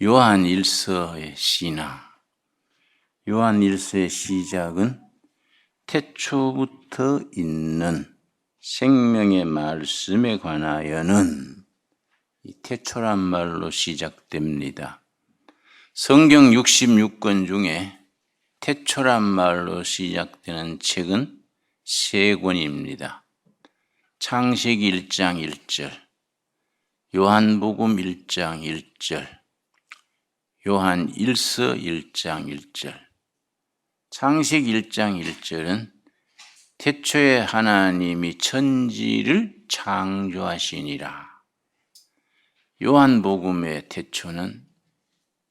요한일서의 시나 요한일서의 시작은 태초부터 있는 생명의 말씀에 관하여는 이 태초란 말로 시작됩니다. 성경 66권 중에 태초란 말로 시작되는 책은 3권입니다. 창세기 1장 1절, 요한복음 1장 1절, 요한일서 1장 1절. 창세기 1장 1절은 태초에 하나님이 천지를 창조하시니라. 요한복음의 태초는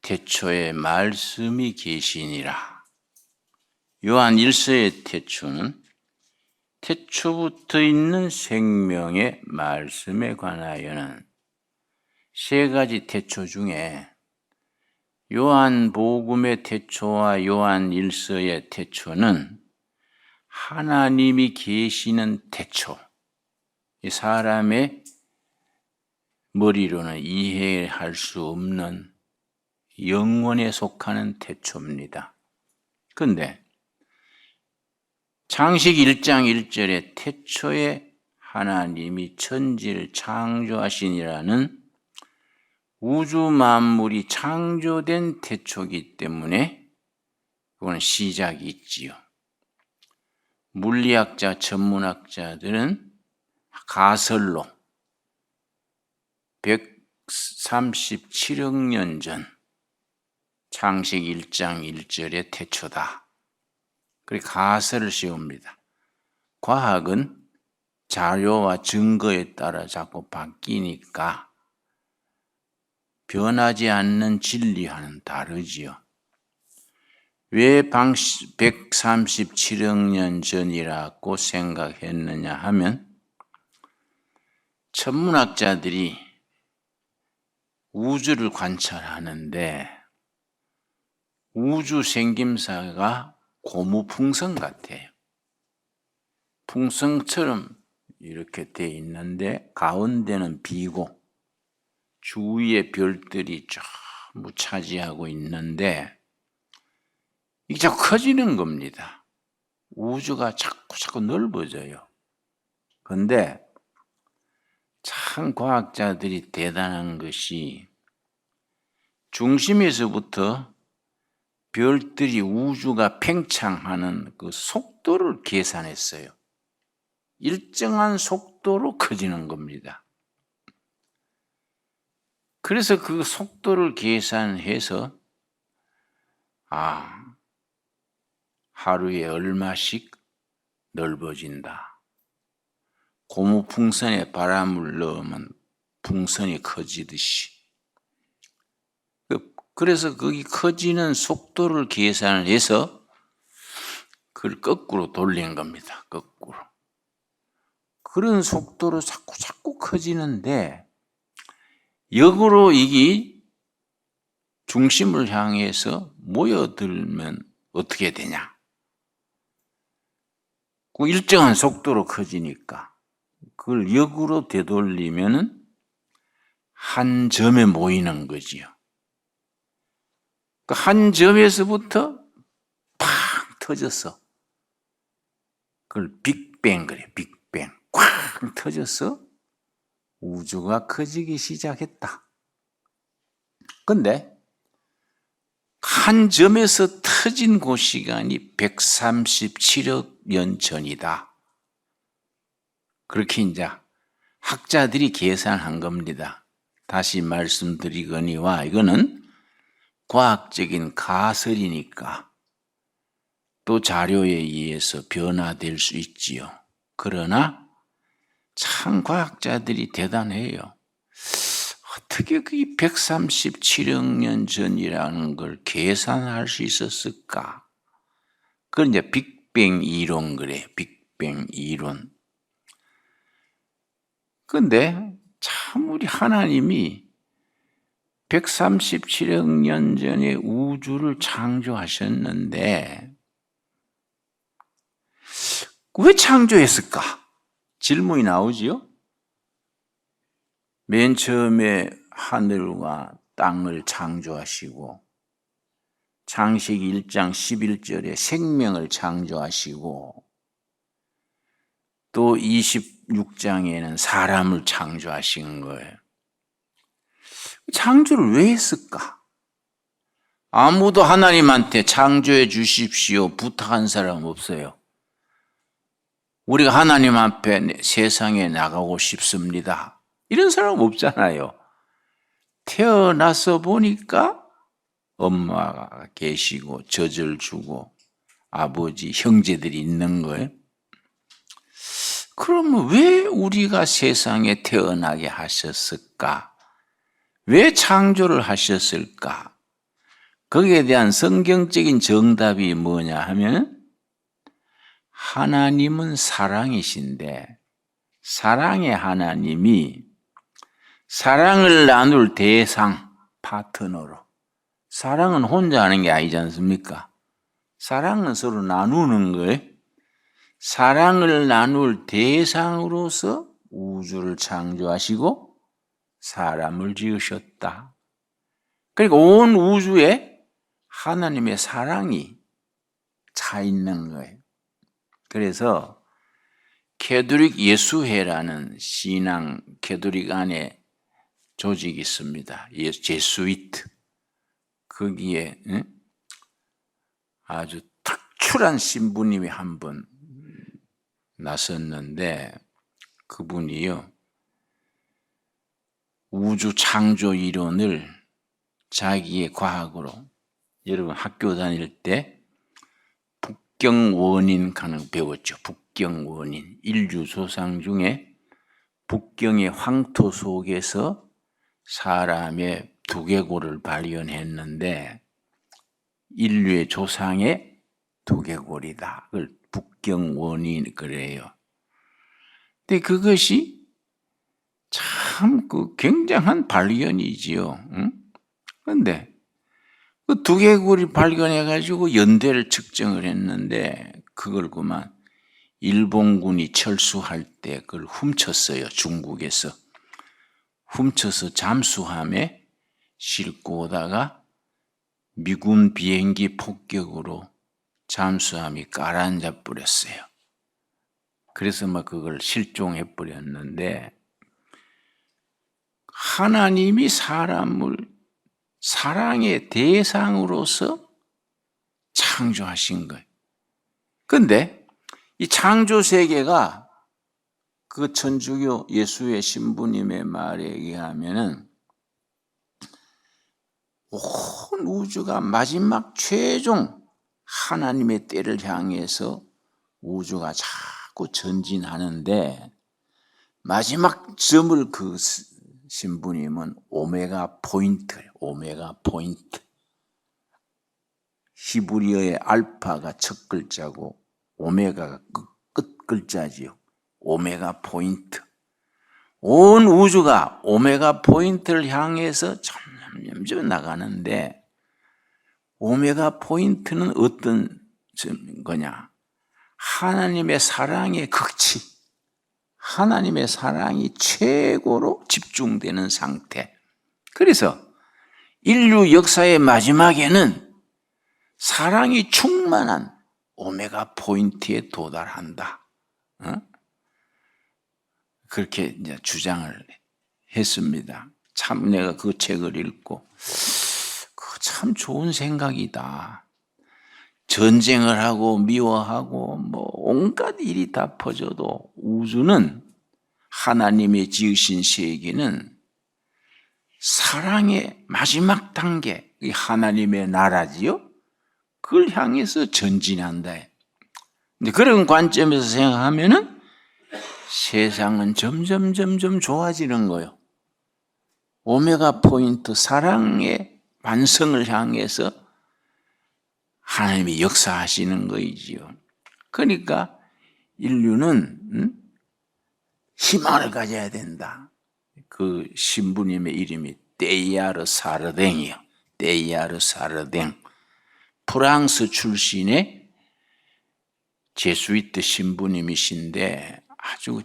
태초에 말씀이 계시니라. 요한일서의 태초는 태초부터 있는 생명의 말씀에 관하여는 3가지 태초 중에 요한복음의 태초와 요한일서의 태초는 하나님이 계시는 태초, 사람의 머리로는 이해할 수 없는 영혼에 속하는 태초입니다. 그런데 창세기 1장 1절에 태초에 하나님이 천지를 창조하시니라는 우주 만물이 창조된 태초이기 때문에 그건 시작이 있지요. 물리학자, 천문학자들은 가설로 137억 년 전 창세기 1장 1절의 태초다. 그리고 가설을 씌웁니다. 과학은 자료와 증거에 따라 자꾸 바뀌니까 변하지 않는 진리와는 다르지요. 왜 137억 년 전이라고 생각했느냐 하면 천문학자들이 우주를 관찰하는데 우주 생김새가 고무풍선 같아요. 풍선처럼 이렇게 돼 있는데 가운데는 비고 주위에 별들이 전부 차지하고 있는데 이게 자꾸 커지는 겁니다. 우주가 자꾸 넓어져요. 그런데 참 과학자들이 대단한 것이 중심에서부터 별들이 우주가 팽창하는 그 속도를 계산했어요. 일정한 속도로 커지는 겁니다. 그래서 그 속도를 계산해서 하루에 얼마씩 넓어진다. 고무풍선에 바람을 넣으면 풍선이 커지듯이. 그래서 거기 커지는 속도를 계산을 해서 그걸 거꾸로 돌린 겁니다. 거꾸로. 그런 속도로 자꾸 커지는데 역으로 이게 중심을 향해서 모여들면 어떻게 되냐? 그 일정한 속도로 커지니까 그걸 역으로 되돌리면은 한 점에 모이는 거지요. 그 한 점에서부터 팍 터져서 그걸 빅뱅 그래. 빅뱅. 꽉 터져서 우주가 커지기 시작했다. 근데 한 점에서 터진 그 시간이 137억 년 전이다. 그렇게 이제 학자들이 계산한 겁니다. 다시 말씀드리거니와 이거는 과학적인 가설이니까 또 자료에 의해서 변화될 수 있지요. 그러나 참 과학자들이 대단해요. 어떻게 그게 137억 년 전이라는 걸 계산할 수 있었을까? 그건 이제 빅뱅 이론 그래. 빅뱅 이론. 근데 참 우리 하나님이 137억 년 전에 우주를 창조하셨는데 왜 창조했을까? 질문이 나오지요. 맨 처음에 하늘과 땅을 창조하시고 창세기 1장 11절에 생명을 창조하시고 또 26장에는 사람을 창조하신 거예요. 창조를 왜 했을까? 아무도 하나님한테 창조해 주십시오 부탁한 사람 없어요. 우리가 하나님 앞에 세상에 나가고 싶습니다. 이런 사람 없잖아요. 태어나서 보니까 엄마가 계시고 젖을 주고 아버지, 형제들이 있는 거예요. 그러면 왜 우리가 세상에 태어나게 하셨을까? 왜 창조를 하셨을까? 거기에 대한 성경적인 정답이 뭐냐 하면 하나님은 사랑이신데 사랑의 하나님이 사랑을 나눌 대상, 파트너로 사랑은 혼자 하는 게 아니지 않습니까? 사랑은 서로 나누는 거예요. 사랑을 나눌 대상으로서 우주를 창조하시고 사람을 지으셨다. 그러니까 온 우주에 하나님의 사랑이 차 있는 거예요. 그래서 캐톨릭 예수회라는 신앙 캐톨릭 안에 조직이 있습니다. 제수이트. 거기에 아주 특출한 신부님이 한 분 나섰는데 그분이요 우주 창조 이론을 자기의 과학으로 여러분 학교 다닐 때 북경 원인 가능 배웠죠. 북경 원인 인류 조상 중에 북경의 황토 속에서 사람의 두개골을 발견했는데 인류의 조상의 두개골이다. 그걸 북경 원인 그래요. 근데 그것이 참 굉장한 발견이지요. 그런데 그 두개골이 발견해가지고 연대를 측정을 했는데 그걸 그만 일본군이 철수할 때 그걸 훔쳤어요. 중국에서. 훔쳐서 잠수함에 싣고 오다가 미군 비행기 폭격으로 잠수함이 가라앉아 버렸어요. 그래서 막 그걸 실종해 버렸는데 하나님이 사람을 사랑의 대상으로서 창조하신 거예요. 그런데 이 창조 세계가 그 천주교 예수의 신부님의 말에 의하면은 온 우주가 마지막 최종 하나님의 때를 향해서 우주가 자꾸 전진하는데 마지막 점을 그 신부님은 오메가 포인트예요. 오메가 포인트. 히브리어의 알파가 첫 글자고 오메가가 끝 글자지요. 오메가 포인트. 온 우주가 오메가 포인트를 향해서 점점 나가는데 오메가 포인트는 어떤 거냐? 하나님의 사랑의 극치. 하나님의 사랑이 최고로 집중되는 상태. 그래서 인류 역사의 마지막에는 사랑이 충만한 오메가 포인트에 도달한다. 그렇게 이제 주장을 했습니다. 참 내가 그 책을 읽고 참 좋은 생각이다. 전쟁을 하고 미워하고 뭐 온갖 일이 다 퍼져도 우주는 하나님의 지으신 세계는 사랑의 마지막 단계, 하나님의 나라지요. 그걸 향해서 전진한다. 근데 그런 관점에서 생각하면은 세상은 점점 좋아지는 거예요. 오메가 포인트 사랑의 완성을 향해서 하나님이 역사하시는 거이지요. 그러니까 인류는 희망을 가져야 된다. 그 신부님의 이름이 데이아르 사르댕이요. 데이아르 사르댕. 프랑스 출신의 제수이트 신부님이신데 아주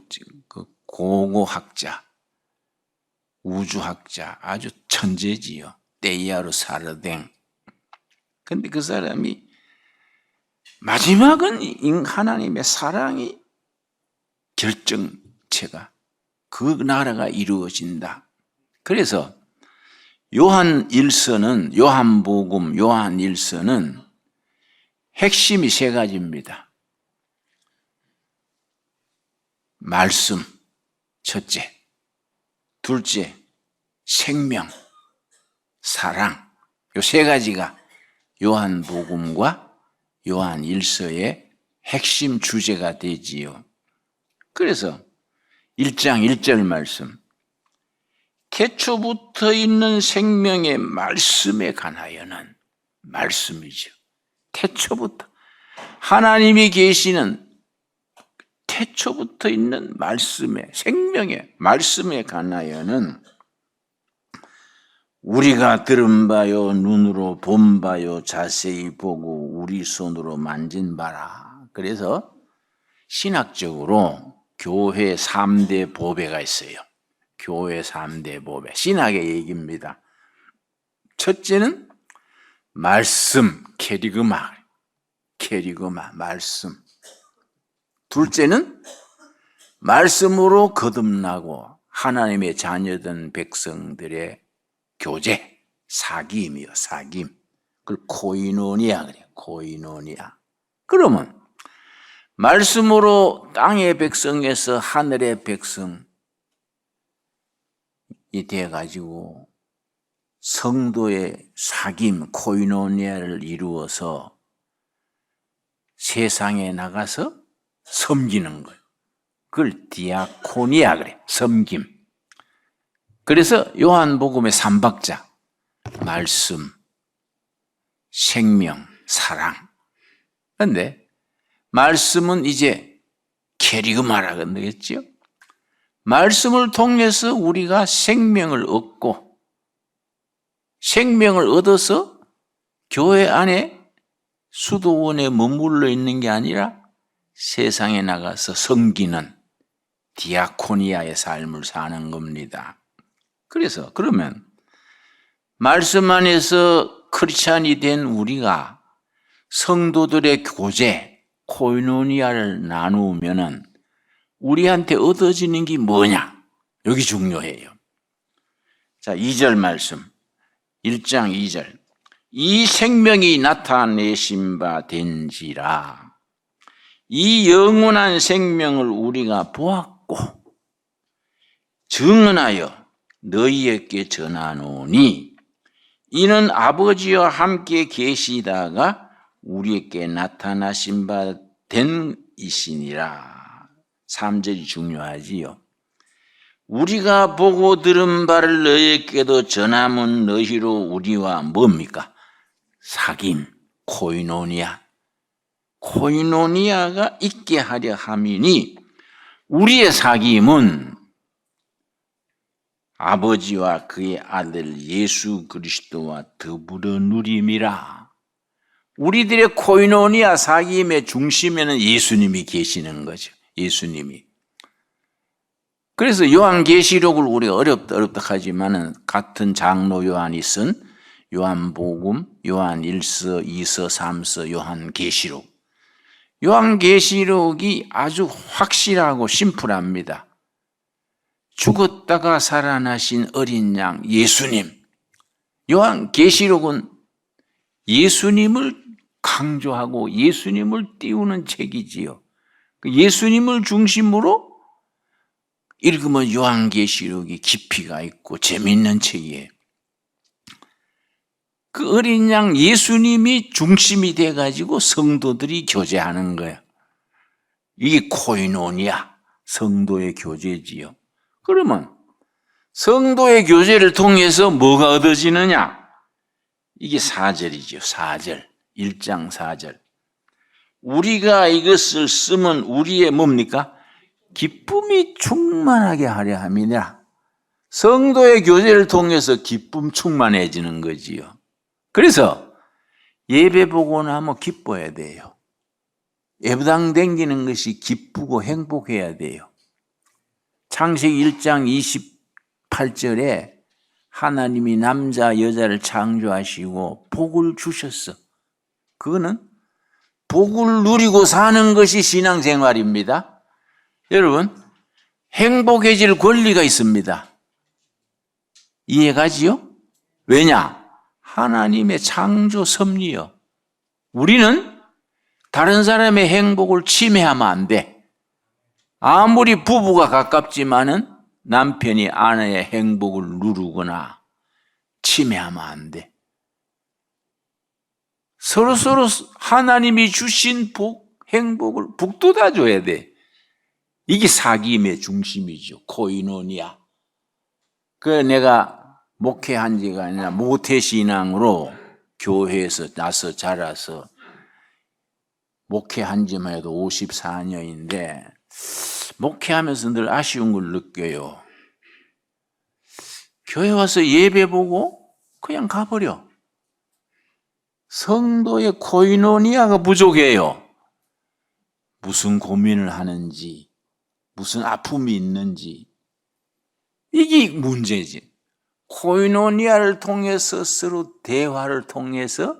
그 고고학자. 우주학자, 아주 천재지요. 데이아르 사르댕. 근데 그 사람이 마지막은 하나님의 사랑이 결정체가, 그 나라가 이루어진다. 그래서 요한복음, 요한일서는 핵심이 세 가지입니다. 말씀, 첫째. 둘째, 생명, 사랑. 요 세 가지가 요한복음과 요한일서의 핵심 주제가 되지요. 그래서 1장 1절 말씀, 태초부터 있는 생명의 말씀에 관하여는, 말씀이죠. 태초부터 하나님이 계시는 태초부터 있는 말씀에, 생명의 말씀에 관하여는 우리가 들은 바요, 눈으로 본 바요, 자세히 보고 우리 손으로 만진 바라. 그래서 신학적으로 교회 3대 보배가 있어요. 교회 3대 보배, 신학의 얘기입니다. 첫째는 말씀, 케리그마, 말씀. 둘째는 말씀으로 거듭나고 하나님의 자녀된 백성들의 교제, 사귐이요, 사귐. 그걸 코이노니아 그래요, 코이노니아. 그러면 말씀으로 땅의 백성에서 하늘의 백성이 돼가지고 성도의 사귐, 코이노니아를 이루어서 세상에 나가서 섬기는 거예요. 그걸 디아코니아 그래, 섬김. 그래서 요한복음의 3박자, 말씀, 생명, 사랑. 그런데 말씀은 이제 케리그마라 그러겠죠. 말씀을 통해서 우리가 생명을 얻고, 생명을 얻어서 교회 안에 수도원에 머물러 있는 게 아니라 세상에 나가서 섬기는 디아코니아의 삶을 사는 겁니다. 그래서 그러면 말씀 안에서 크리스찬이 된 우리가 성도들의 교제, 코이노니아를 나누면은 우리한테 얻어지는 게 뭐냐? 여기 중요해요. 자, 2절 말씀. 1장 2절. 이 생명이 나타내신 바 된지라. 이 영원한 생명을 우리가 보았고 증언하여 너희에게 전하노니 이는 아버지와 함께 계시다가 우리에게 나타나신 바 된 이시니라. 3절이 중요하지요. 우리가 보고 들은 바를 너희에게도 전함은 너희로 우리와 뭡니까? 사귐, 코이노니아. 코이노니아가 있게 하려 함이니 우리의 사귐은 아버지와 그의 아들 예수 그리스도와 더불어 누림이라. 우리들의 코이노니아 사귐의 중심에는 예수님이 계시는 거죠. 예수님이. 그래서 요한계시록을 우리가 어렵다 하지만은 같은 장로 요한이 쓴 요한복음, 요한일서, 2서, 3서, 요한계시록. 요한계시록이 아주 확실하고 심플합니다. 죽었다가 살아나신 어린 양 예수님. 요한계시록은 예수님을 강조하고 예수님을 띄우는 책이지요. 예수님을 중심으로 읽으면 요한계시록이 깊이가 있고 재미있는 책이에요. 그 어린 양 예수님이 중심이 돼가지고 성도들이 교제하는 거예요. 이게 코이노니아, 성도의 교제지요. 그러면 성도의 교제를 통해서 뭐가 얻어지느냐? 이게 4절이죠. 4절. 1장 4절. 우리가 이것을 쓰면 우리의 뭡니까? 기쁨이 충만하게 하려 함이라. 성도의 교제를 통해서 기쁨 충만해지는 거지요. 그래서 예배 보고 나면 기뻐야 돼요. 예배당 다니는 것이 기쁘고 행복해야 돼요. 창세기 1장 8절에 하나님이 남자 여자를 창조하시고 복을 주셨어. 그거는 복을 누리고 사는 것이 신앙생활입니다. 여러분, 행복해질 권리가 있습니다. 이해가지요? 왜냐? 하나님의 창조 섭리요. 우리는 다른 사람의 행복을 침해하면 안 돼. 아무리 부부가 가깝지만은 남편이 아내의 행복을 누르거나 침해하면 안 돼. 서로서로 하나님이 주신 복, 행복을 북돋아 줘야 돼. 이게 사귐의 중심이죠. 코이노니아. 내가 목회한 지가 아니라 모태신앙으로 교회에서 나서 자라서 목회한 지만 해도 54년인데 목회하면서 늘 아쉬운 걸 느껴요. 교회 와서 예배 보고 그냥 가버려. 성도의 코이노니아가 부족해요. 무슨 고민을 하는지, 무슨 아픔이 있는지, 이게 문제지. 코이노니아를 통해서 서로 대화를 통해서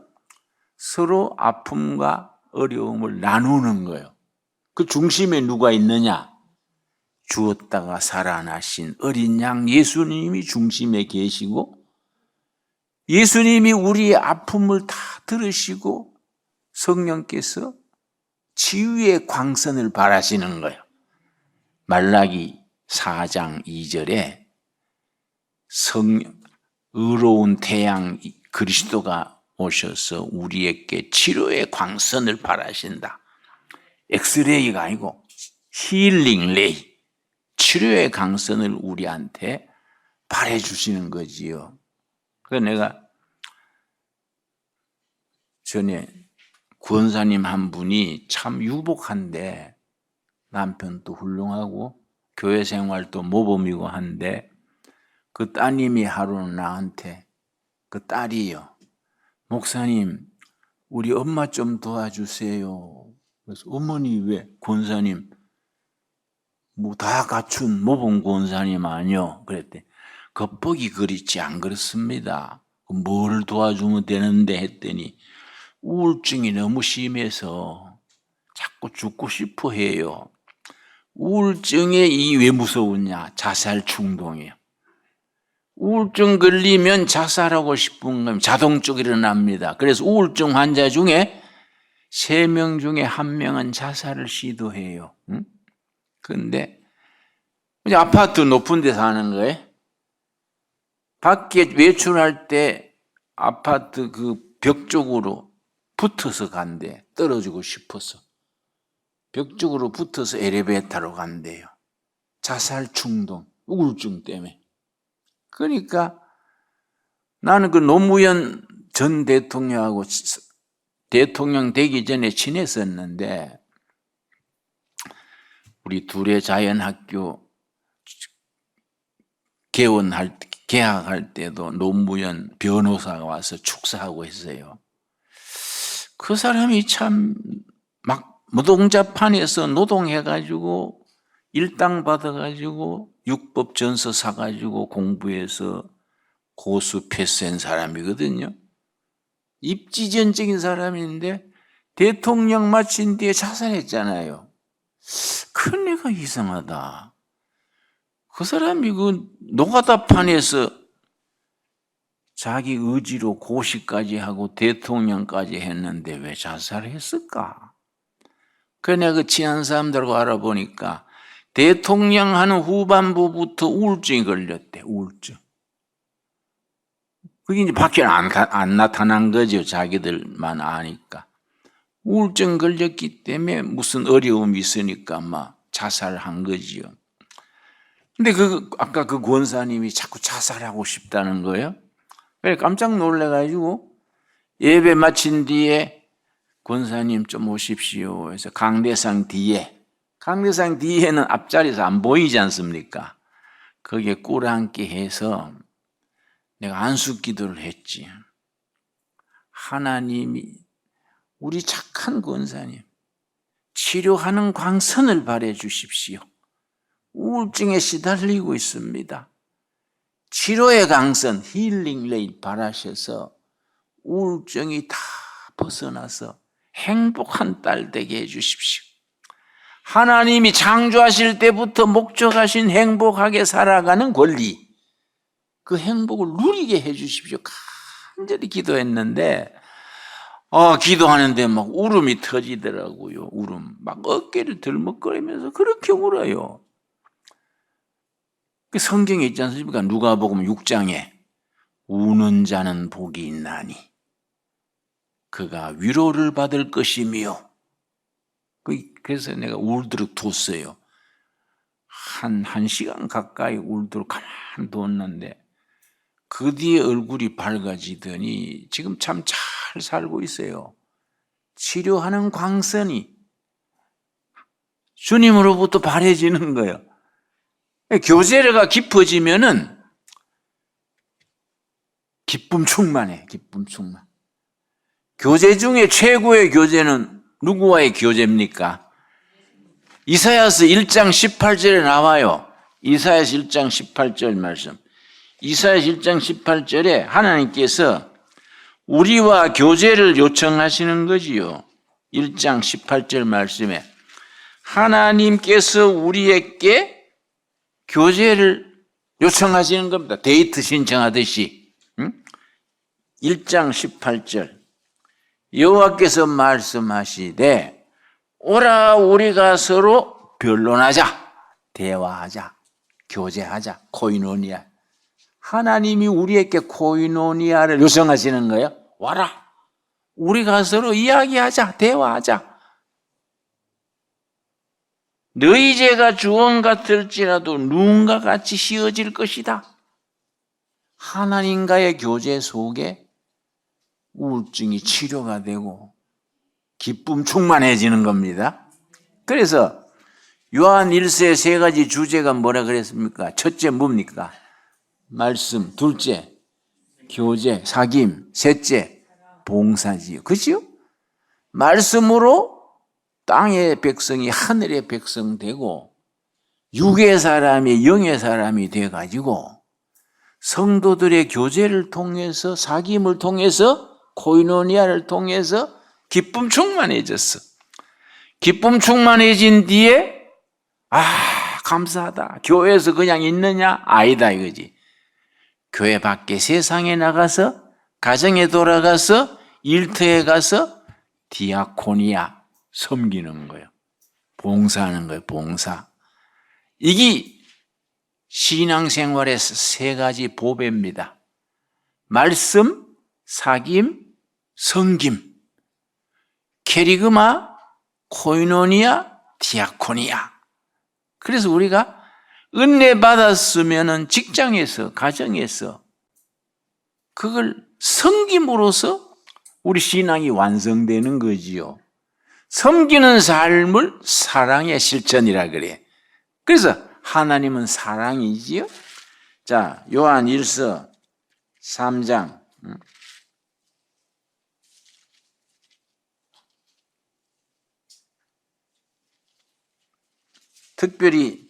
서로 아픔과 어려움을 나누는 거예요. 그 중심에 누가 있느냐? 죽었다가 살아나신 어린 양 예수님이 중심에 계시고 예수님이 우리의 아픔을 다 들으시고 성령께서 치유의 광선을 바라시는 거예요. 말라기 4장 2절에 의로운 태양 그리스도가 오셔서 우리에게 치료의 광선을 바라신다. 엑스레이가 아니고 힐링 레이, 치료의 광선을 우리한테 바라주시는 거지요. 그래서 내가 전에 권사님 한 분이 참 유복한데 남편도 훌륭하고 교회 생활도 모범이고 한데 그 따님이 하루는 나한테 그 딸이요. 목사님, 우리 엄마 좀 도와주세요. 그래서 어머니 왜? 권사님, 뭐 다 갖춘 모범 권사님 아니요? 그랬대. 겉보기 그렇지 안 그렇습니다. 뭘 도와주면 되는데 했더니 우울증이 너무 심해서 자꾸 죽고 싶어 해요. 우울증에 이 왜 무서우냐? 자살 충동이에요. 우울증 걸리면 자살하고 싶은 건 자동적으로 일어납니다. 그래서 우울증 환자 중에 3명 중에 1명은 자살을 시도해요. 그런데 아파트 높은 데 사는 거예요. 밖에 외출할 때 아파트 그 벽 쪽으로 붙어서 간대. 떨어지고 싶어서. 벽 쪽으로 붙어서 엘리베이터로 간대요. 자살 충동, 우울증 때문에. 그러니까 나는 그 노무현 전 대통령하고 대통령 되기 전에 친했었는데 우리 둘의 자연학교 개학할 때도 노무현 변호사가 와서 축사하고 했어요. 그 사람이 참 막 노동자판에서 노동해가지고 일당 받아가지고 육법 전서 사가지고 공부해서 고수 패스한 사람이거든요. 입지전적인 사람인데 대통령 마친 뒤에 자살했잖아요. 큰애가 이상하다. 그 사람이 그 노가다판에서 자기 의지로 고시까지 하고 대통령까지 했는데 왜 자살했을까? 그래 내가 그 친한 사람들하고 알아보니까 대통령 하는 후반부부터 우울증이 걸렸대. 우울증. 그게 이제 밖에 안 나타난 거죠. 자기들만 아니까. 우울증 걸렸기 때문에 무슨 어려움이 있으니까 막 자살한 거지요. 근데 아까 그 권사님이 자꾸 자살하고 싶다는 거예요. 그래 깜짝 놀래가지고 예배 마친 뒤에 권사님 좀 오십시오. 그래서 강대상 뒤에는 앞자리에서 안 보이지 않습니까? 거기에 꿀 함께 해서 내가 안수 기도를 했지. 하나님이 우리 착한 권사님 치료하는 광선을 발해 주십시오. 우울증에 시달리고 있습니다. 치료의 강선, 힐링 레인 바라셔서 우울증이 다 벗어나서 행복한 딸 되게 해주십시오. 하나님이 창조하실 때부터 목적하신 행복하게 살아가는 권리, 그 행복을 누리게 해주십시오. 간절히 기도했는데 기도하는데 막 울음이 터지더라고요. 울음. 막 어깨를 들먹거리면서 그렇게 울어요. 그 성경에 있지 않습니까? 누가복음 6장에 우는 자는 복이 있나니 그가 위로를 받을 것이며, 그래서 내가 울도록 뒀어요. 한 시간 가까이 울도록 가만히 뒀는데 그 뒤에 얼굴이 밝아지더니 지금 참 잘 살고 있어요. 치료하는 광선이 주님으로부터 바래지는 거예요. 교제가 깊어지면은 기쁨 충만해. 기쁨 충만. 교제 중에 최고의 교제는 누구와의 교제입니까? 이사야서 1장 18절에 나와요. 이사야서 1장 18절 말씀. 이사야서 1장 18절에 하나님께서 우리와 교제를 요청하시는 거지요. 1장 18절 말씀에 하나님께서 우리에게 교제를 요청하시는 겁니다. 데이트 신청하듯이. 1장 18절 여호와께서 말씀하시되 오라 우리가 서로 변론하자, 대화하자, 교제하자, 코이노니아. 하나님이 우리에게 코이노니아를 요청하시는 거예요. 와라, 우리가 서로 이야기하자, 대화하자. 너희 죄가 주원 같을지라도 눈과 같이 씌어질 것이다. 하나님과의 교제 속에 우울증이 치료가 되고 기쁨 충만해지는 겁니다. 그래서 요한 1서의 세 가지 주제가 뭐라 그랬습니까? 첫째 뭡니까? 말씀. 둘째 교제, 사귐. 셋째 봉사지요. 그렇죠? 말씀으로 땅의 백성이 하늘의 백성 되고 육의 사람이 영의 사람이 돼가지고 성도들의 교제를 통해서, 사귐을 통해서, 코이노니아를 통해서 기쁨 충만해졌어. 기쁨 충만해진 뒤에 감사하다. 교회에서 그냥 있느냐? 아니다 이거지. 교회 밖에 세상에 나가서, 가정에 돌아가서, 일터에 가서 디아코니아 섬기는 거예요. 봉사하는 거예요. 봉사. 이게 신앙생활의 세 가지 보배입니다. 말씀, 사귐, 섬김. 케리그마, 코이노니아, 디아코니아. 그래서 우리가 은혜 받았으면은 직장에서, 가정에서 그걸 섬김으로써 우리 신앙이 완성되는 거지요. 섬기는 삶을 사랑의 실천이라 그래. 그래서 하나님은 사랑이지요. 자, 요한 1서 3장. 특별히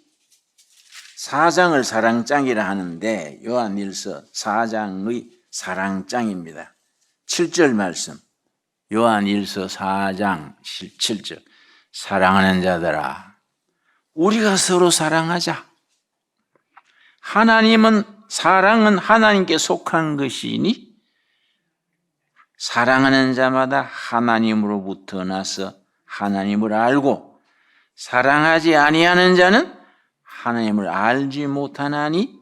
4장을 사랑장이라 하는데 요한 1서 4장의 사랑장입니다. 7절 말씀. 요한 1서 4장 7절. 사랑하는 자들아, 우리가 서로 사랑하자. 사랑은 하나님께 속한 것이니 사랑하는 자마다 하나님으로부터 나서 하나님을 알고 사랑하지 아니하는 자는 하나님을 알지 못하나니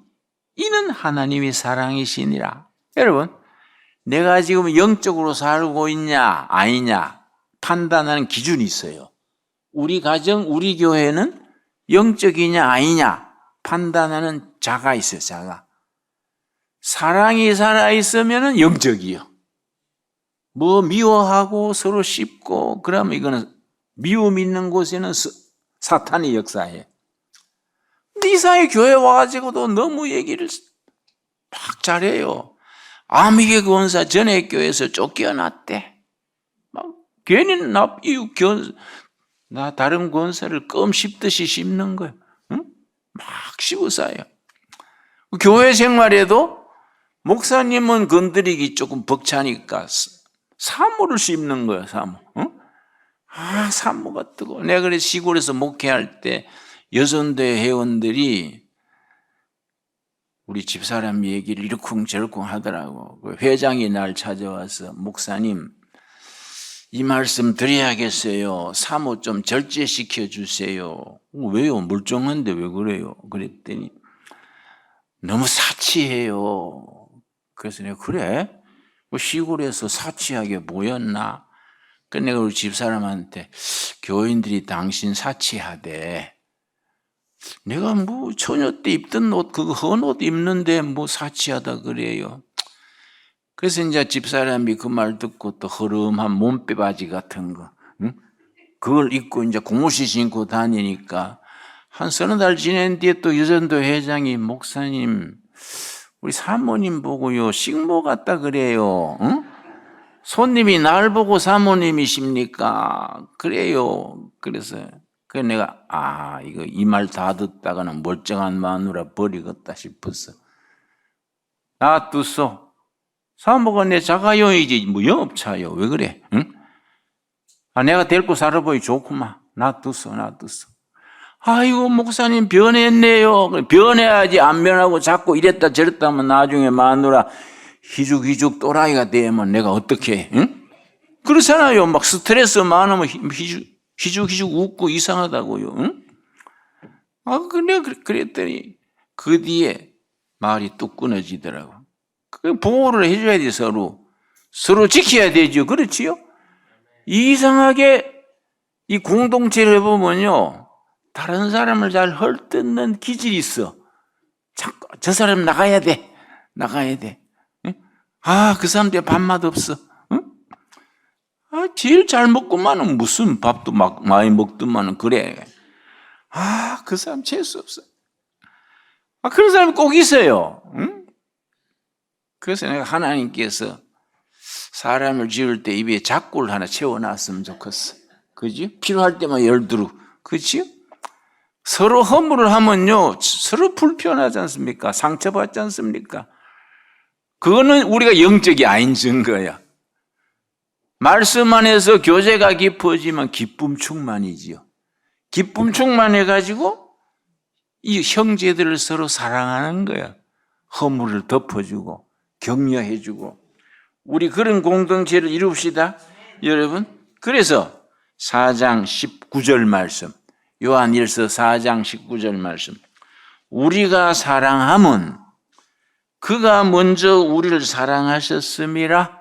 이는 하나님이 사랑이시니라. 여러분, 내가 지금 영적으로 살고 있냐 아니냐 판단하는 기준이 있어요. 우리 가정, 우리 교회는 영적이냐 아니냐 판단하는 자가 있어요. 자가. 사랑이 살아있으면 영적이요. 미워하고 서로 씹고 그러면 이거는 미움 있는 곳에는 사탄이 역사해. 근데 이상하게 교회 와가지고도 너무 얘기를 막 잘해요. 아미개 권사 전에 교회에서 쫓겨났대. 막 괜히 나 다른 권사를 껌 씹듯이 씹는 거예요. 응? 막 씹어싸요. 교회 생활에도 목사님은 건드리기 조금 벅차니까 사모를 씹는 거야, 사모. 사모가 뜨거워. 내가 그래 시골에서 목회할 때 여전대 회원들이 우리 집사람 얘기를 이러쿵저러쿵 하더라고. 회장이 날 찾아와서 목사님 이 말씀 드려야겠어요. 사모 좀 절제시켜 주세요. 왜요? 멀쩡한데 왜 그래요? 그랬더니 너무 사치해요. 그래서 내가 그래? 시골에서 사치하게 뭐였나? 그래서 내가 우리 집사람한테 교인들이 당신 사치하대. 내가 뭐 처녀 때 입던 옷 그거 헌 옷 입는데 뭐 사치하다 그래요. 그래서 이제 집사람이 그 말 듣고 또 허름한 몸빼 바지 같은 거, 그걸 입고 이제 고무신 신고 다니니까 한 서너 달 지낸 뒤에 또 여전도 회장이 목사님, 우리 사모님 보고요 식모 같다 그래요. 손님이 날 보고 사모님이십니까? 그래요. 그래서 내가 이거 이 말 다 듣다가는 멀쩡한 마누라 버리겠다 싶었어. 놔두소. 사모가 내 자가용이지 뭐 영업차요. 왜 그래? 응? 내가 데리고 살아보기 좋구만. 놔두소. 아이고 목사님 변했네요. 변해야지. 안 변하고 자꾸 이랬다 저랬다 하면 나중에 마누라 희죽희죽 또라이가 되면 내가 어떻게 해? 응? 그렇잖아요. 막 스트레스 많으면 희죽희죽 웃고 이상하다고요. 응? 내가 그랬더니 그 뒤에 말이 뚝 끊어지더라고. 보호를 해줘야 돼. 서로 지켜야 되죠. 그렇지요? 이상하게 이 공동체를 보면요 다른 사람을 잘 헐뜯는 기질이 있어. 자꾸 저 사람 나가야 돼. 응? 그 사람한테 밥맛 없어. 응? 제일 잘 먹고만은 무슨 밥도 막 많이 먹더만은 그래. 그 사람 재수 없어. 그런 사람이 꼭 있어요. 응? 그래서 내가 하나님께서 사람을 지을 때 입에 작골 하나 채워놨으면 좋겠어. 그지? 필요할 때만 열두루. 그지? 서로 허물을 하면요 서로 불편하지 않습니까? 상처받지 않습니까? 그거는 우리가 영적이 아닌 증거야. 말씀 안에서 교제가 깊어지면 기쁨 충만이지요. 기쁨 충만해가지고 이 형제들을 서로 사랑하는 거야. 허물을 덮어주고 격려해주고 우리 그런 공동체를 이룹시다. 여러분, 그래서 4장 19절 말씀, 요한일서 4장 19절 말씀, 우리가 사랑함은 그가 먼저 우리를 사랑하셨음이라.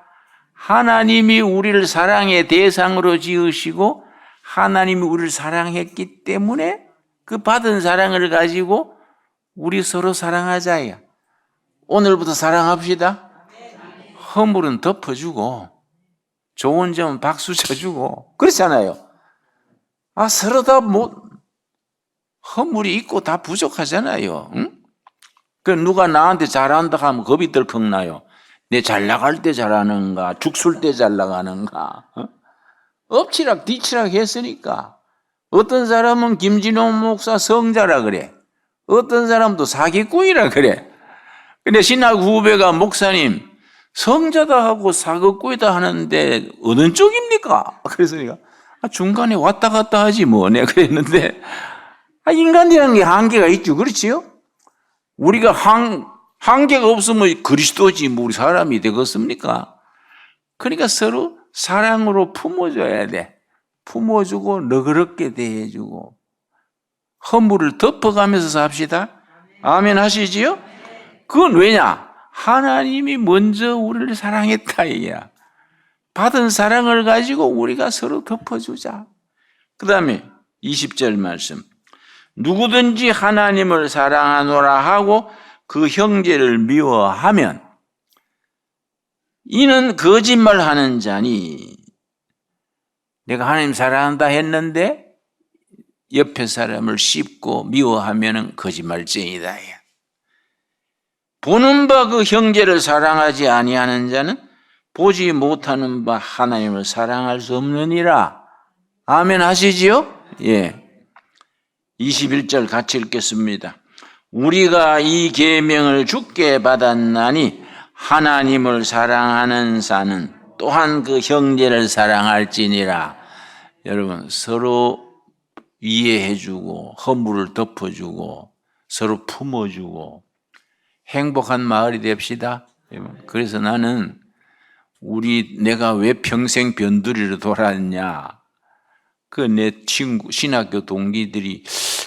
하나님이 우리를 사랑의 대상으로 지으시고 하나님이 우리를 사랑했기 때문에 그 받은 사랑을 가지고 우리 서로 사랑하자야. 오늘부터 사랑합시다. 허물은 덮어주고 좋은 점은 박수 쳐주고 그렇잖아요. 서로 다 허물이 있고 다 부족하잖아요. 응? 누가 나한테 잘한다 하면 겁이 덜컥 나요. 내 잘 나갈 때 잘하는가, 죽술 때 잘 나가는가. 엎치락 뒤치락 했으니까. 어떤 사람은 김진호 목사 성자라 그래. 어떤 사람도 사기꾼이라 그래. 근데 신학 후배가 목사님 성자다 하고 사기꾼이다 하는데 어느 쪽입니까? 그래서 내가 중간에 왔다 갔다 하지 뭐 내가 그랬는데 인간이라는 게 한계가 있죠. 그렇지요? 우리가 한계가 없으면 그리스도지 뭐 우리 사람이 되겠습니까? 그러니까 서로 사랑으로 품어줘야 돼. 품어주고 너그럽게 대해주고 허물을 덮어가면서 삽시다. 아멘 하시지요? 그건 왜냐? 하나님이 먼저 우리를 사랑했다 이야. 받은 사랑을 가지고 우리가 서로 덮어주자. 그 다음에 20절 말씀, 누구든지 하나님을 사랑하노라 하고 그 형제를 미워하면 이는 거짓말하는 자니. 내가 하나님 사랑한다 했는데 옆에 사람을 씹고 미워하면 거짓말쟁이다. 보는 바 그 형제를 사랑하지 아니하는 자는 보지 못하는 바 하나님을 사랑할 수 없느니라. 아멘 하시지요? 예. 21절 같이 읽겠습니다. 우리가 이 계명을 주께 받았나니 하나님을 사랑하는 자는 또한 그 형제를 사랑할지니라. 여러분, 서로 이해해주고 허물을 덮어주고 서로 품어주고 행복한 마을이 됩시다. 그래서 나는 내가 왜 평생 변두리로 돌았냐. 그 내 친구, 신학교 동기들이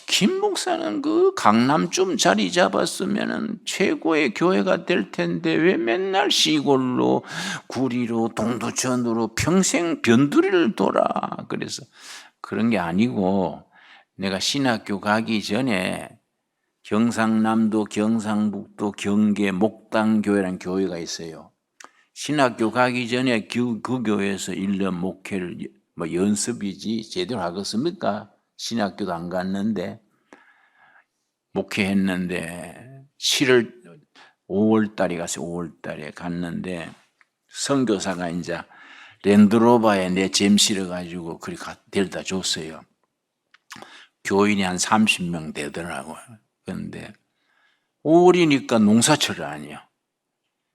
김 목사는 그 강남쯤 자리 잡았으면 최고의 교회가 될 텐데 왜 맨날 시골로 구리로 동두천으로 평생 변두리를 돌아. 그래서 그런 게 아니고 내가 신학교 가기 전에 경상남도, 경상북도, 경계 목당교회라는 교회가 있어요. 신학교 가기 전에 그 교회에서 1년 목회를 연습이지 제대로 하겠습니까? 신학교도 안 갔는데 목회했는데 5월 달에 갔어요. 5월 달에 갔는데 선교사가 이제 랜드로버에 내 짐 실어가지고 그렇게 데려다 줬어요. 교인이 한 30명 되더라고요. 그런데 5월이니까 농사철이 아니에요.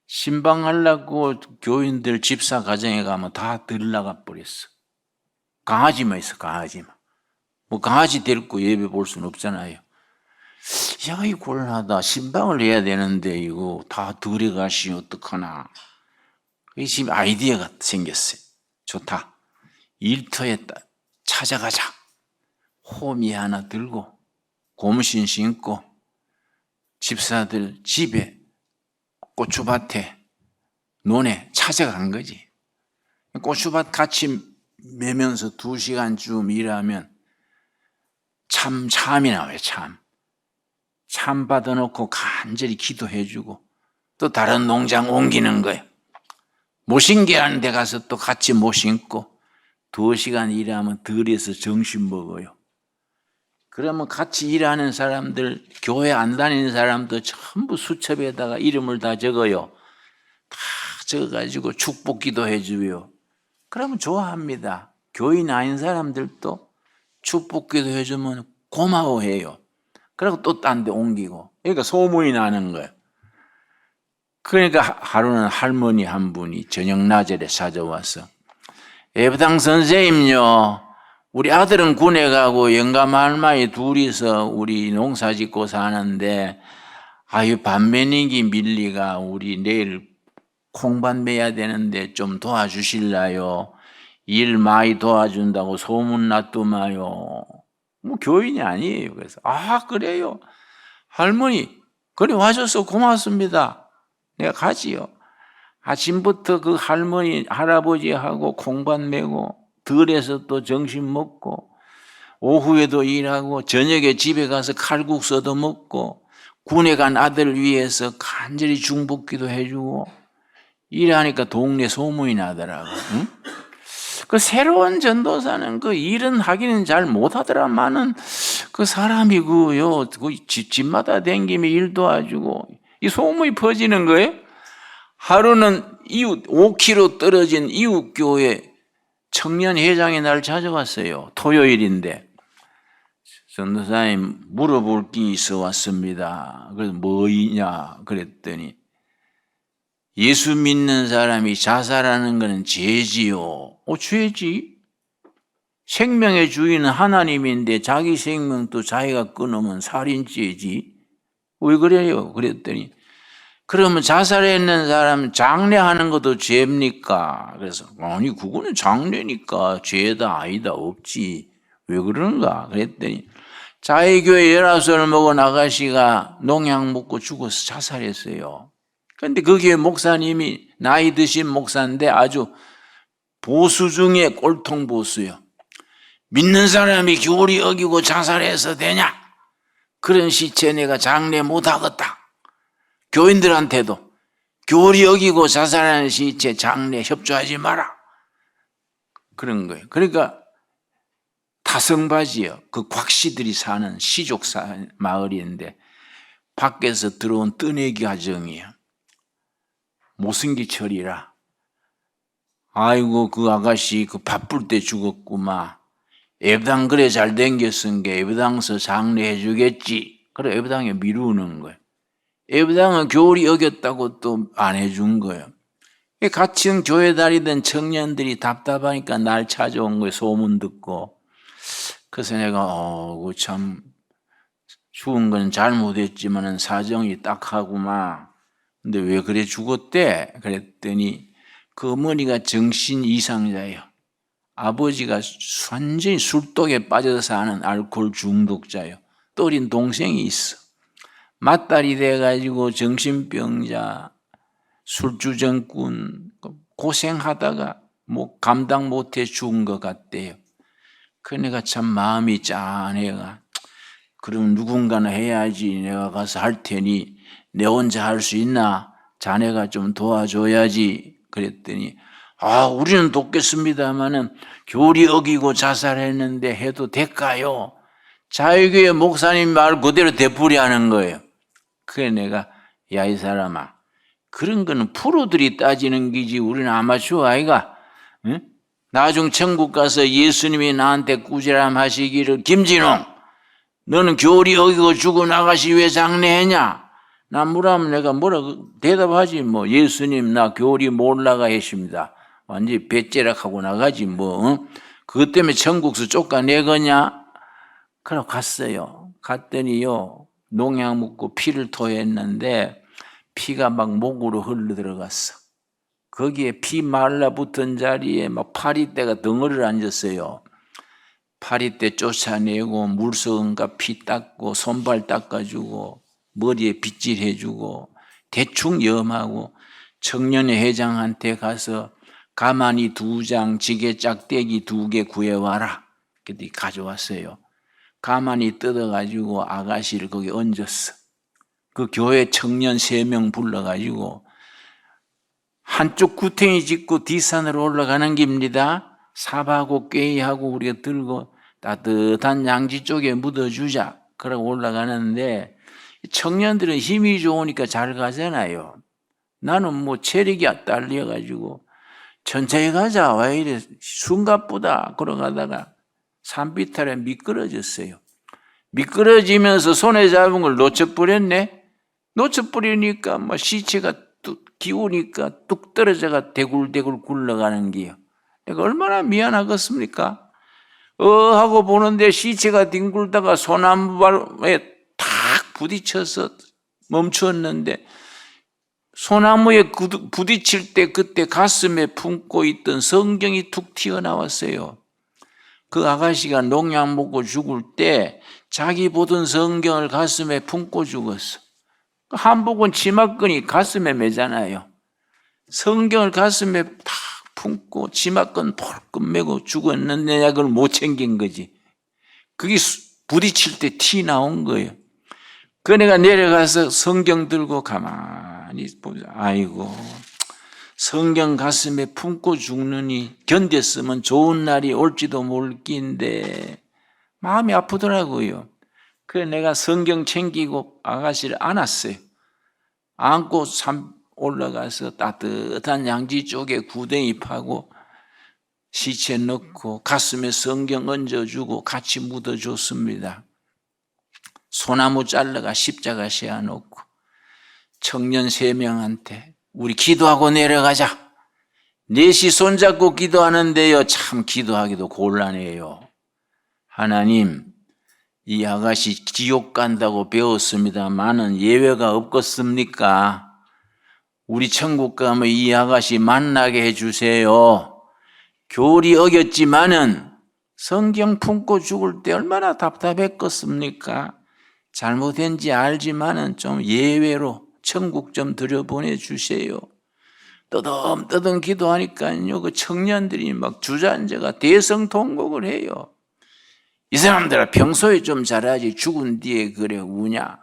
신방하려고 교인들 집사 가정에 가면 다 들나가 버렸어. 강아지만 있어, 강아지만. 뭐 강아지 데리고 예배 볼 수는 없잖아요. 야, 이 곤란하다. 신방을 해야 되는데 이거 다 들어가시 어떡하나. 이 지금 아이디어가 생겼어요. 좋다. 일터에 찾아가자. 호미 하나 들고 고무신 신고 집사들 집에 고추밭에 논에 찾아간 거지. 고추밭 같이 매면서 2시간쯤 일하면 참이 나와요. 참 받아놓고 간절히 기도해주고 또 다른 농장 옮기는 거예요. 모신개하는 데 가서 또 같이 모신고 2시간 일하면 들에서 점심 먹어요. 그러면 같이 일하는 사람들, 교회 안 다니는 사람도 전부 수첩에다가 이름을 다 적어요. 다 적어가지고 축복 기도해 주고요. 그러면 좋아합니다. 교인 아닌 사람들도 축복 기도해 주면 고마워해요. 그리고 또 딴 데 옮기고. 그러니까 소문이 나는 거예요. 그러니까 하루는 할머니 한 분이 저녁 낮에 찾아와서 예배당 선생님요, 우리 아들은 군에 가고 영감 할머니 둘이서 우리 농사 짓고 사는데 반매니기 밀리가 우리 내일 콩밭 매야 되는데 좀 도와주실라요? 일 많이 도와준다고 소문 났더마요. 뭐 교인이 아니에요. 그래서 그래요? 할머니 그래 와줘서 고맙습니다. 내가 가지요. 아침부터 그 할머니 할아버지하고 콩밭 매고 들에서 또 점심 먹고 오후에도 일하고 저녁에 집에 가서 칼국수도 먹고 군에 간 아들 위해서 간절히 중복기도 해주고 일하니까 동네 소문이 나더라고. 응? 그 새로운 전도사는 그 일은 하기는 잘 못하더라마는 그 사람이 그 집마다 댕기며 일 도와주고 이 소문이 퍼지는 거예요. 하루는 이웃 5km 떨어진 이웃 교회 청년 회장이 날 찾아왔어요. 토요일인데 전도사님 물어볼 게 있어 왔습니다. 그래서 뭐이냐 그랬더니 예수 믿는 사람이 자살하는 것은 죄지요. 죄지? 생명의 주인은 하나님인데 자기 생명도 자기가 끊으면 살인죄지. 왜 그래요? 그랬더니 그러면 자살했는 사람 장례하는 것도 죄입니까? 그래서 아니 그거는 장례니까 죄다 아니다 없지. 왜 그런가? 그랬더니 자기 교회 19살 먹은 아가씨가 농약 먹고 죽어서 자살했어요. 그런데 그 교회 목사님이 나이 드신 목사인데 아주 보수 중에 꼴통 보수요. 믿는 사람이 교리 어기고 자살해서 되냐? 그런 시체 내가 장례 못하겠다. 교인들한테도 교리 어기고 자살하는 시체 장례 협조하지 마라. 그런 거예요. 그러니까 타성바지요. 그 곽씨들이 사는 시족 마을인데 밖에서 들어온 뜨내기 가정이에요. 모승기철이라. 아이고 그 아가씨 그 바쁠 때 죽었구만. 예배당 그래 잘 댕겼은 게 예배당서 장례해 주겠지. 그래 예배당에 미루는 거예요. 예배당은 교리 어겼다고 또 안 해준 거예요. 같이 교회 다니던 청년들이 답답하니까 날 찾아온 거예요. 소문 듣고. 그래서 내가 참 죽은 건 잘못했지만은 사정이 딱하구만. 근데 왜 그래 죽었대? 그랬더니 그 어머니가 정신 이상자예요. 아버지가 완전히 술독에 빠져서 사는 알코올 중독자예요. 또 어린 동생이 있어. 맞달이 돼가지고 정신병자, 술주정꾼 고생하다가 뭐 감당 못해 죽은 것 같대요. 그 내가 참 마음이 짠해가 그럼 누군가는 해야지. 내가 가서 할 테니 내 혼자 할 수 있나? 자네가 좀 도와줘야지. 그랬더니 우리는 돕겠습니다마는 교리 어기고 자살했는데 해도 될까요? 자유교회 목사님 말 그대로 되풀이하는 거예요. 그래 내가 야 이 사람아 그런 거는 프로들이 따지는 기지 우리는 아마추어 아이가. 응? 나중 천국 가서 예수님이 나한테 꾸지람 하시기를 김진홍 너는 교리 어기고 죽은 아가씨 왜 장례했냐? 나 물으면 내가 뭐라 대답하지 뭐 예수님 나 교리 몰라가 했습니다. 완전히 배째락하고 나가지 뭐. 그것 때문에 천국서 쫓아내거냐? 그러고 갔어요. 갔더니요 농약 묻고 피를 토했는데 피가 막 목으로 흘러 들어갔어. 거기에 피 말라붙은 자리에 막 파리떼가 덩어리를 앉았어요. 파리떼 쫓아내고 물썩은가 피 닦고 손발 닦아주고 머리에 빗질 해주고 대충 염하고 청년회 회장한테 가서 가마니 2장 지게 짝대기 2개 구해와라. 그때 가져왔어요. 가마니 뜯어가지고 아가씨를 거기 얹었어. 그 교회 청년 3명 불러가지고 한쪽 구탱이 짚고 뒷산으로 올라가는 길입니다. 삽하고 꾀하고 우리가 들고 따뜻한 양지 쪽에 묻어주자. 그러고 올라가는데 청년들은 힘이 좋으니까 잘 가잖아요. 나는 뭐 체력이 딸려가지고 천천히 가자. 왜 이래 숨가쁘다. 걸어가다가 산비탈에 미끄러졌어요. 미끄러지면서 손에 잡은 걸 놓쳐버렸네. 놓쳐버리니까 뭐 시체가 뚝 기우니까 뚝 떨어져가 대굴대굴 굴러가는 게요. 내가 얼마나 미안하겠습니까? 하고 보는데 시체가 뒹굴다가 소나무에 탁 부딪혀서 멈췄는데 소나무에 부딪힐 때 그때 가슴에 품고 있던 성경이 툭 튀어나왔어요. 그 아가씨가 농약 먹고 죽을 때 자기 보던 성경을 가슴에 품고 죽었어. 한복은 치마끈이 가슴에 매잖아요. 성경을 가슴에 탁 품고 치마끈 폴끔 매고 죽었는데 내가 그걸 못 챙긴 거지. 그게 부딪힐 때 티 나온 거예요. 그 내가 내려가서 성경 들고 가만히 보자. 아이고 성경 가슴에 품고 죽느니 견뎠으면 좋은 날이 올지도 모를긴데 마음이 아프더라고요. 그래서 내가 성경 챙기고 아가씨를 안았어요. 안고 산 올라가서 따뜻한 양지 쪽에 구덩이 파고 시체 넣고 가슴에 성경 얹어주고 같이 묻어줬습니다. 소나무 잘라가 십자가 씌워놓고 청년 3명한테 우리 기도하고 내려가자. 넷이 손잡고 기도하는데요. 참 기도하기도 곤란해요. 하나님 이 아가씨 지옥 간다고 배웠습니다마는 예외가 없겠습니까? 우리 천국 가면 이 아가씨 만나게 해주세요. 교리 어겼지만은 성경 품고 죽을 때 얼마나 답답했겠습니까? 잘못된지 알지만은 좀 예외로 천국 좀 들여보내주세요. 떠듬떠듬 기도하니까요. 그 청년들이 막 주저앉아가 대성통곡을 해요. 이 사람들아 평소에 좀 잘하지 죽은 뒤에 그래 우냐.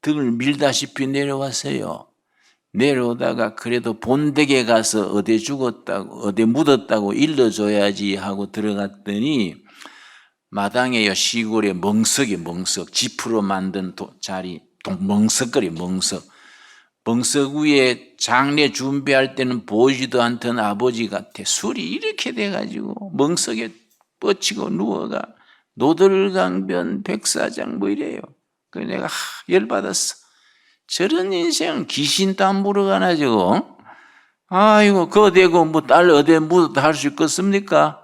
등을 밀다시피 내려왔어요. 내려오다가 그래도 본댁에 가서 어디 죽었다고 어디 묻었다고 일러줘야지 하고 들어갔더니 마당에요 시골에 멍석이 멍석 지프로 만든 자리 멍석거리 멍석 위에 장례 준비할 때는 보이지도 않던 아버지 같아. 술이 이렇게 돼가지고 멍석에 뻗치고 누워가 노들강변 백사장 뭐 이래요. 그래서 내가 열받았어. 저런 인생 귀신도 안 물어가나 저거. 아이고 그거 대고 뭐 딸 어디에 묻었다 할 수 있겠습니까?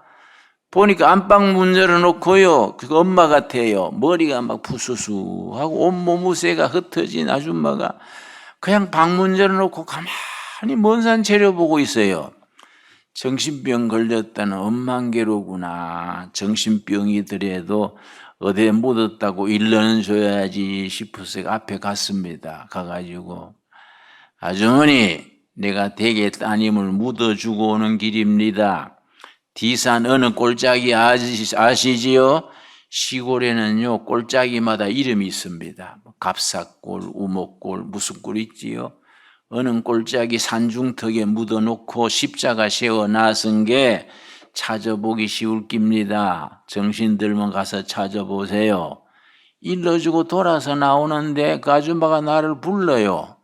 보니까 안방 문 열어놓고요. 그 엄마 같아요. 머리가 막 푸수수하고 온몸 우세가 흩어진 아줌마가 그냥 방문 열어놓고 가만히 먼 산 che려보고 있어요. 정신병 걸렸다는 엄만개로구나. 정신병이더라도 어디에 묻었다고 일러는 줘야지 싶어서 앞에 갔습니다. 가가지고 아주머니 내가 댁에 따님을 묻어주고 오는 길입니다. 디산 어느 꼴짝이 아시지요? 시골에는요 꼴짝이마다 이름이 있습니다. 갑사골, 우목골, 무슨 골 있지요? 어느 꼴짝이 산중턱에 묻어놓고 십자가 세워놨은 게 찾아보기 쉬울 깁니다. 정신 들면 가서 찾아보세요. 일러주고 돌아서 나오는데 그 아줌마가 나를 불러요.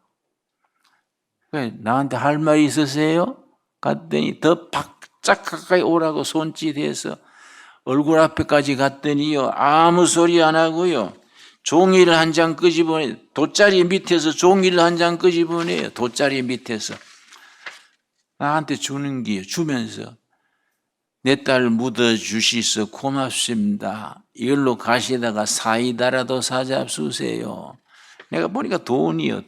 나한테 할 말이 있으세요? 갔더니 더 바짝 가까이 오라고 손짓해서 얼굴 앞에까지 갔더니요 아무 소리 안 하고요 종이를 한 장 끄집어내 돗자리 밑에서 종이를 한 장 끄집어내요. 돗자리 밑에서 나한테 주는 게 주면서 내 딸 묻어주시서 고맙습니다. 이걸로 가시다가 사이다라도 사잡수세요. 내가 보니까 돈이요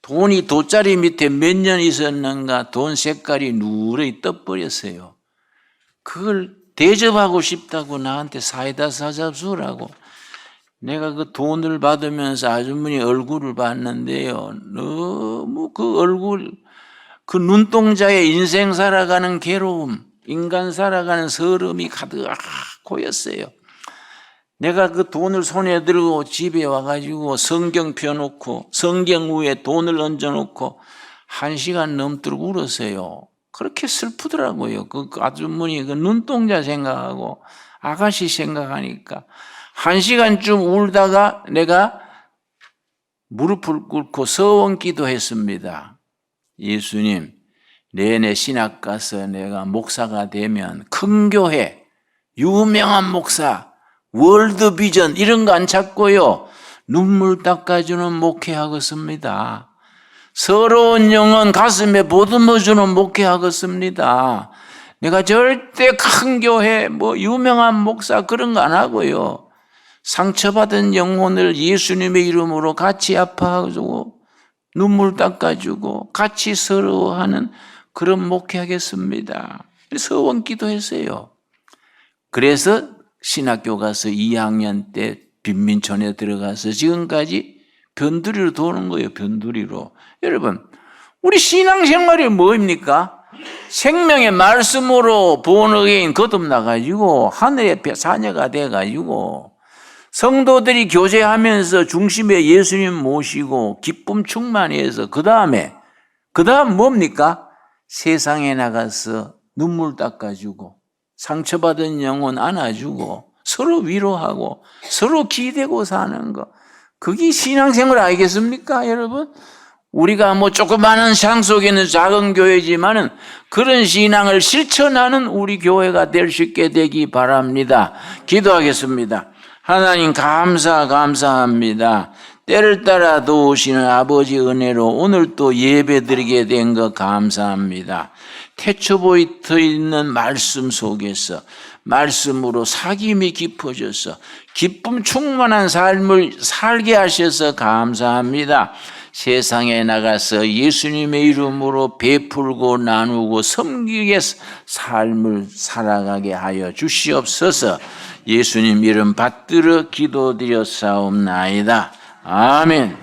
돈이 돗자리 밑에 몇 년 있었는가 돈 색깔이 누렇게 떠버렸어요. 그걸 대접하고 싶다고 나한테 사이다 사잡수라고. 내가 그 돈을 받으면서 아주머니 얼굴을 봤는데요. 너무 그 얼굴, 그 눈동자에 인생 살아가는 괴로움, 인간 살아가는 서름이 가득 고였어요. 내가 그 돈을 손에 들고 집에 와가지고 성경 펴놓고 성경 위에 돈을 얹어놓고 1시간 넘도록 울었어요. 그렇게 슬프더라고요. 그 아주머니 그 눈동자 생각하고 아가씨 생각하니까 1시간쯤 울다가 내가 무릎을 꿇고 서원 기도했습니다. 예수님, 내내 신학 가서 내가 목사가 되면 큰 교회, 유명한 목사, 월드비전 이런 거 안 찾고요. 눈물 닦아주는 목회하겠습니다. 서러운 영혼 가슴에 보듬어주는 목회하겠습니다. 내가 절대 큰 교회, 유명한 목사 그런 거 안 하고요. 상처받은 영혼을 예수님의 이름으로 같이 아파하고 눈물 닦아주고 같이 서러워하는 그런 목회하겠습니다. 서원 기도했어요. 그래서 신학교 가서 2학년 때 빈민촌에 들어가서 지금까지 변두리로 도는 거예요. 변두리로. 여러분 우리 신앙생활이 뭐입니까? 생명의 말씀으로 본어게인 거듭나가지고 하늘의 자녀가 돼가지고 성도들이 교제하면서 중심에 예수님 모시고 기쁨 충만해서 그 다음 뭡니까? 세상에 나가서 눈물 닦아주고 상처받은 영혼 안아주고 서로 위로하고 서로 기대고 사는 거. 그게 신앙생활 아니겠습니까 여러분? 우리가 조그마한 상속에는 작은 교회지만은 그런 신앙을 실천하는 우리 교회가 될 수 있게 되기 바랍니다. 기도하겠습니다. 하나님 감사합니다. 때를 따라 도우시는 아버지 은혜로 오늘 또 예배 드리게 된 것 감사합니다. 태초부터 있는 말씀 속에서 말씀으로 사귐이 깊어져서 기쁨 충만한 삶을 살게 하셔서 감사합니다. 세상에 나가서 예수님의 이름으로 베풀고 나누고 섬기게 삶을 살아가게 하여 주시옵소서. 예수님 이름 받들어 기도드렸사옵나이다. 아멘.